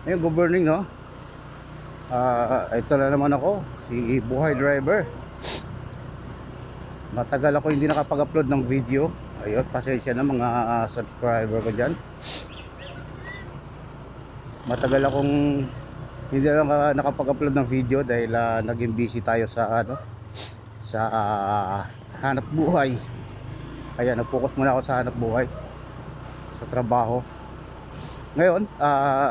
Ayun, good morning, no? Ito na naman ako, si Buhay Driver. Matagal ako hindi nakapag-upload ng video. Ayun, pasensya na mga subscriber ko dyan. Matagal akong hindi lang nakapag-upload ng video dahil naging busy tayo sa hanap buhay. Kaya nag-focus muna ako sa hanap buhay, sa trabaho. Ngayon,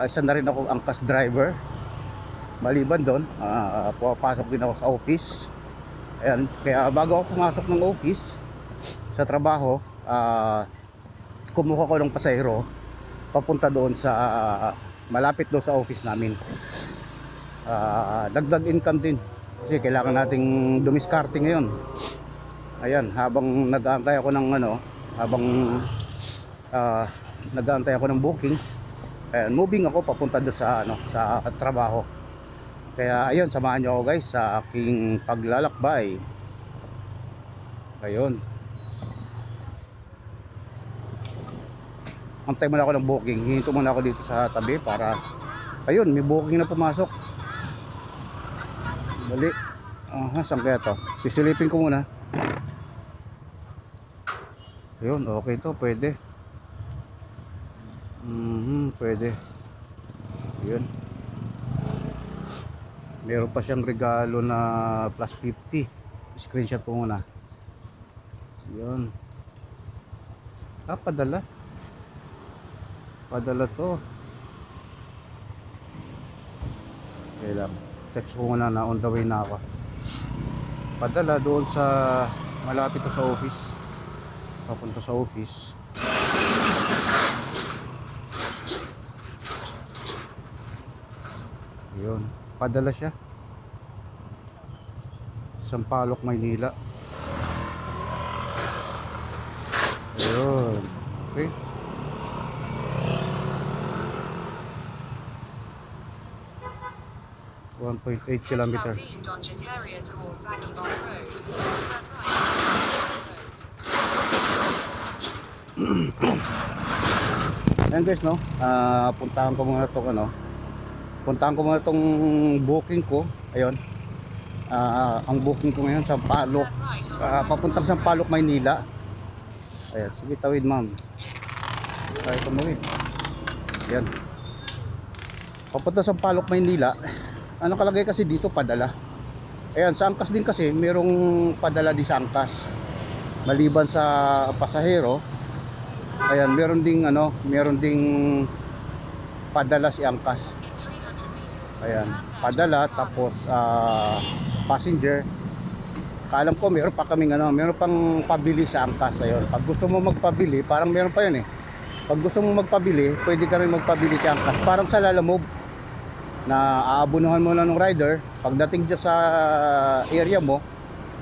isa na rin ako angkas driver. Maliban doon, pumapasok din ako sa office. Ayan, kaya bago ako pumasok ng office sa trabaho, kumuha ko ng pasahero papunta doon sa malapit doon sa office namin. Dagdag income din kasi kailangan nating dumiskarte ngayon. Ayan, habang nag-aantay ako ng nag-aantay ako ng booking. Ayan, moving ako papunta doon sa sa trabaho. Kaya ayun, samahan niyo ako guys sa aking paglalakbay. Ayun. Antay muna ako ng booking. Hinto muna ako dito sa tabi para ayun, may booking na pumasok. Dali. Saan kaya to? Sisilipin ko muna. Ayun, okay to, pwede. Pwede. Ayun. Meron pa siyang regalo na plus 50. Screenshot ko muna. Yun. Padala. Padala to. Okay lang. Text ko muna na on the way na ako. Padala doon sa malapit sa office. Papunta sa office. Yun. Padala siya. Sampaloc, Maynila. Ayun. Okay. .8 kilometer. Ayan guys, no? Puntahan ko muna tong booking ko. Ayun. Ang booking ko ngayon sa Sampaloc, papuntang Sampaloc, Maynila. Ayan, sige tawid ma'am. Ay, tumawid. Ayan. Papunta sa Sampaloc, Maynila. Ano kalagay kasi dito, padala. Ayan, sa angkas din kasi merong padala di sa angkas. Maliban sa pasahero, ayan, meron ding padala si angkas. Ayan, padala tapos passenger. Kaalam ko meron pa kaming meron pang pabili sa angkas. Ayun, pag gusto mo magpabili, parang meron pa 'yun eh. Pag gusto mo magpabili, pwede ka rin magpabili sa angkas. Parang sa Lalamove na aabunuhan mo na ng rider pagdating dyan sa area mo,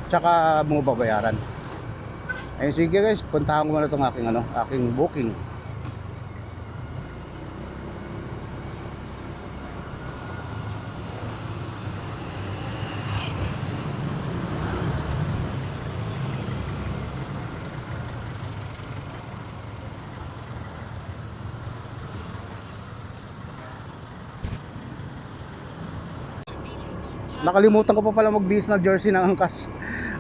tsaka mo babayaran. Ayun, sige guys, puntahan ko muna itong aking booking. Nakalimutan ko pa pala magbihis ng jersey ng angkas.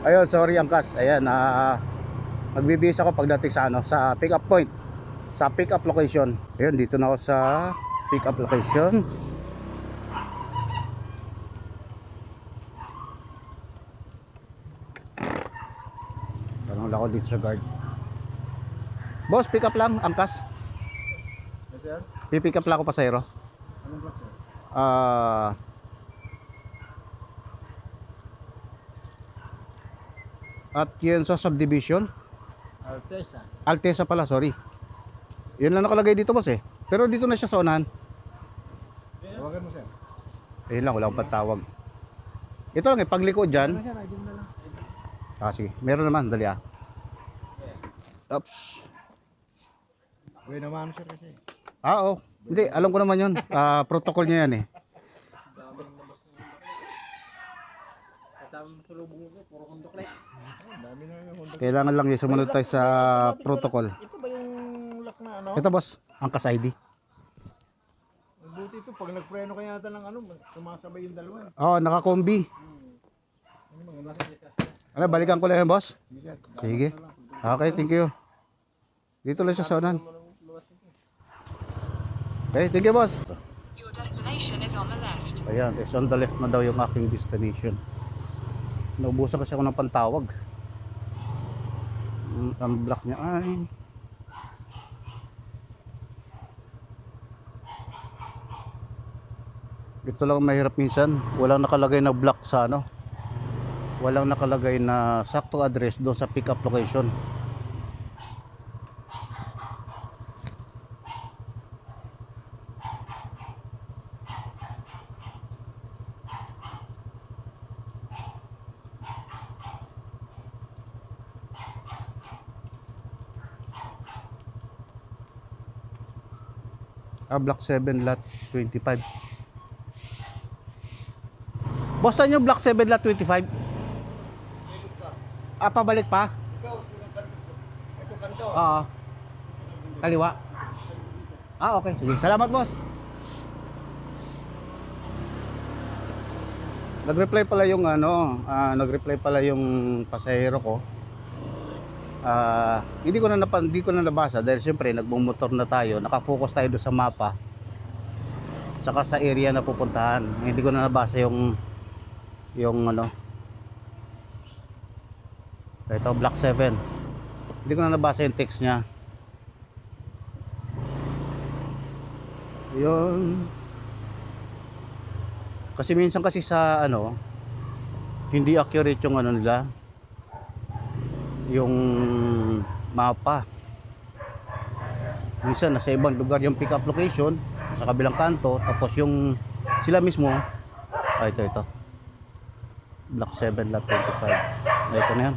Ayun, sorry angkas. Ayan, magbibihis ako pagdating sa sa pick up point, sa pick up location. Ayun, dito na ako sa pick up location. Tanong lang ako dito sa guard. Boss, pick up lang angkas. Yes sir. Pick up lang ako pasahero. Anong block sir? At yun sa subdivision Altesa. Altesa pala, sorry. Yun lang nakalagay dito boss eh. Pero dito na siya sa unahan. Tawagan mo sir. Ayun lang, wala akong patawag. Ito lang eh, pagliko dyan. Ano sir, ID mo na lang. Sige, meron naman, dali Oops. Uy naman sir kasi. Oo. Hindi, alam ko naman yun. Protocol niya yan eh. Kailangan lang yung sumunod tayo sa protocol. Ito ba yung lock na Ito boss, angkas ID. Buti ito, pag nagpreno kaya yata ng ano, sumasabay yung dalawa. Oo, nakakombi. Ano mga nasa? Ano, balikan ko lang yan, boss? Sige, sir. Sige. Okay, thank you. Dito lang sa saunan. Okay, thank you, boss. Your destination is on the left. Ayan, it's on the left na daw yung aking destination. Naubusan kasi ako ng pantawag. Ang block niya ay... Ito lang mahirap minsan. Walang nakalagay na block sa ano. Walang nakalagay na sakto address doon sa pick up location. Block 7 lot 25. Boss, saan yung block 7 lot 25? Pabalik pa? Ito kanto. Oo. Kaliwa. Okay, sige. Salamat, boss. Nag-reply pala yung ano, nag-reply pala yung pasahero ko. Hindi ko na nabasa dahil siyempre nagmumotor na tayo, nakafocus tayo doon sa mapa tsaka sa area na pupuntahan. Hindi ko na nabasa yung ano, ito block 7, hindi ko na nabasa yung text nya. Yun kasi minsan kasi sa ano hindi accurate yung ano nila, yung mapa. Minsan nasa ibang lugar yung pick up location sa kabilang kanto, tapos yung sila mismo ito block 7 lot 25. Ito na yan.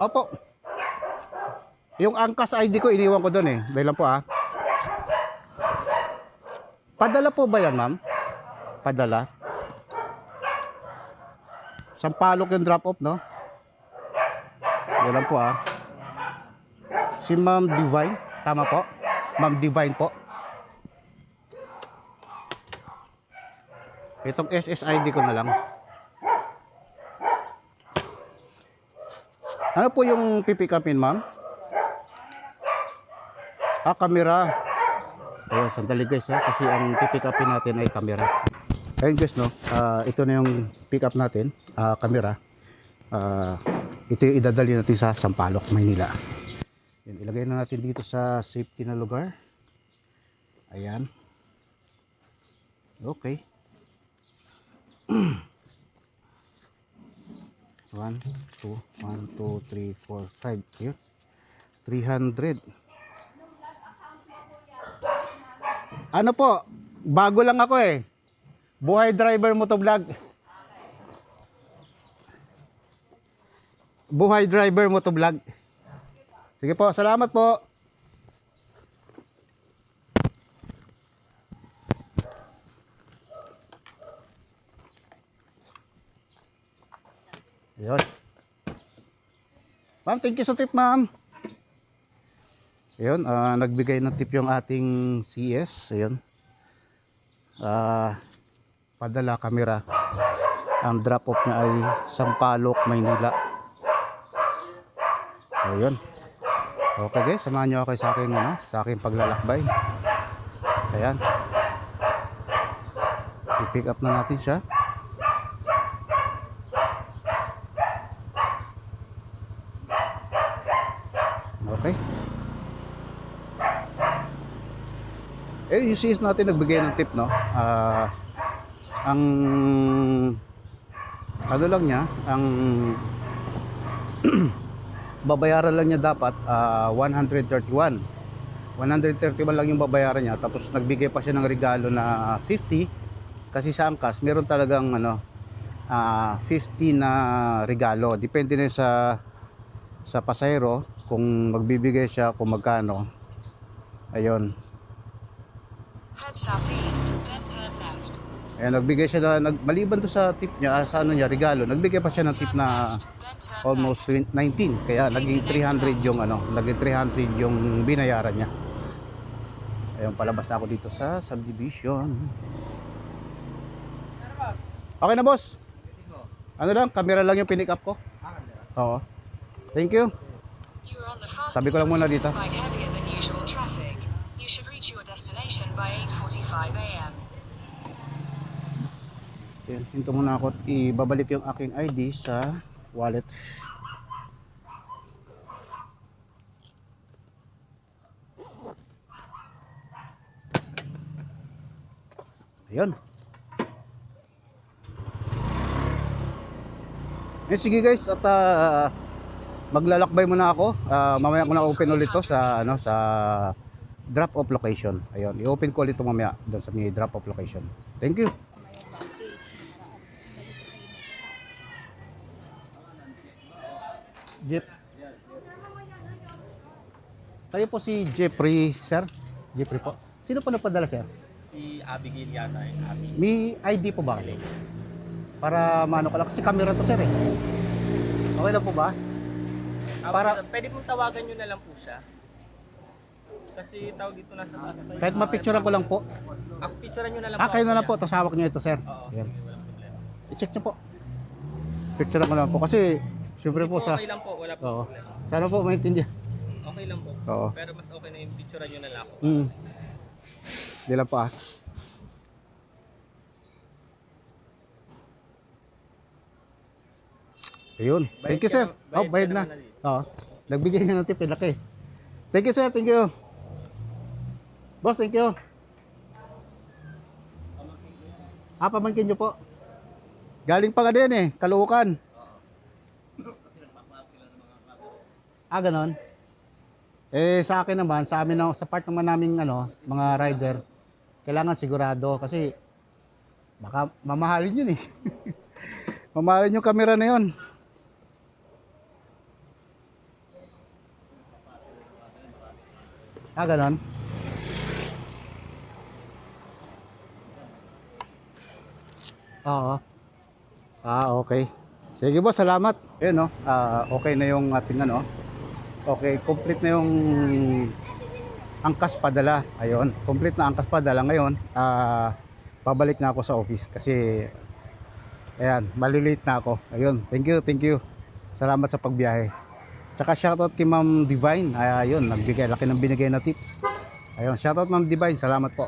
Opo, yung angkas ID ko iniwan ko doon eh. Dahil lang po padala po ba yan, ma'am? Padala Sampalok yung drop off, no? Yan lang po si Ma'am Divine, tama po? Ma'am Divine po. Itong SSID ko na lang. Ano po yung pipick upin, ma'am? Camera. Ayun, sandali guys kasi ang pipick upin natin ay camera. Ayun guys, no? Ito na yung pick up natin, camera. Ito yung idadali natin sa Sampaloc, Maynila. Yan, ilagay na natin dito sa safety na lugar. Ayan. Okay. 1, 2, 1, 2, 3, 4, 5. Yun. 300. Ano po? Bago lang ako eh. Buhay driver motovlog. Buhay driver motovlog. Sige po, salamat po. Ayun. Ma'am, thank you sa tip, ma'am. Ayun, nagbigay ng tip yung ating CS. Ayun. Padala camera. Ang drop off niya ay Sampaloc, Maynila. Ayun. Okay guys, samahan nyo ako sa aking paglalakbay. Ayan. I-pick up na natin siya. Okay. Yung CS natin nagbigay ng tip, no? Ang ano lang niya, ang babayaran lang niya dapat 131 lang yung babayaran niya, tapos nagbigay pa siya ng regalo na 50 kasi sa angkas meron talagang 50 na regalo, depende na sa pasahero kung magbibigay siya kung magkano. Ayun. Head southeast, then turn left. Ayan, nagbigay siya na, maliban to sa tip niya, sa ano niya, regalo, nagbigay pa siya ng tip na almost 19, kaya naging 300 yung naging 300 yung binayaran niya. Ayun, palabas na ako dito sa subdivision. Okay na boss. Ano lang, camera lang yung pinick up ko. Oo. Thank you. You are on the fastest Sabi ko lang muna route dito. despite heavier than usual traffic. You should reach your destination by 8:45 a.m. Ayan, hinto muna ako at ibabalik yung aking ID sa wallet. Ayun. Eh, sige guys, at maglalakbay muna ako. Mamaya ko na open ulit to sa ano, sa drop off location. Ayun, i-open ko ulit to mamaya doon sa may drop off location. Thank you. Jeep. Kayo po si Jeffrey, sir? Jeffrey po. Sino po nagpadala, sir? Si Abigail yata eh. Abi. May ID po ba kayo? Para maano ko lang. Kasi camera to, sir eh. Okay lang po ba? Para- Pwede pong tawagan nyo na lang po siya. Kasi tawag dito nasa taas. Kahit mapicturean ko lang po. Picturean nyo na lang Kayo na lang po. Tapos hawak niyo ito, sir. Oo, Ayan. sige, walang problema. I-check niyo po. Picturean ko lang po. Kasi, syempre po sa... Okay lang po, wala po Oo. problema. Sana po maintindihan. Okay lang po. Oo. Pero mas okay na yung picturean nyo na lang ako. Hindi lang po ah. Ayun. Thank you, sir. Oh, bayad na. Oo. Nagbigay nga ng tip, laki. Thank you, sir. Thank you. Boss, thank you. Pamangkin nyo po. Galing pa nga din eh, Caloocan. Ganon. Eh, sa akin naman, sa amin, sa part naman naming ano, mga rider, kailangan sigurado kasi baka mamahalin yun eh. Mamahalin yung camera na yun. Ganon. Oo. Okay. Sige boss, salamat. Ayun no. Okay na yung ating ano. Okay, complete na yung angkas padala. Ayun, complete na angkas padala ngayon. Pabalik na ako sa office kasi ayan, malilate na ako. Ayun, thank you. Salamat sa pagbiyahe. Tsaka shoutout kay Ma'am Divine. Ayun, laki ng binigay na tip. Ayun, shoutout Ma'am Divine. Salamat po.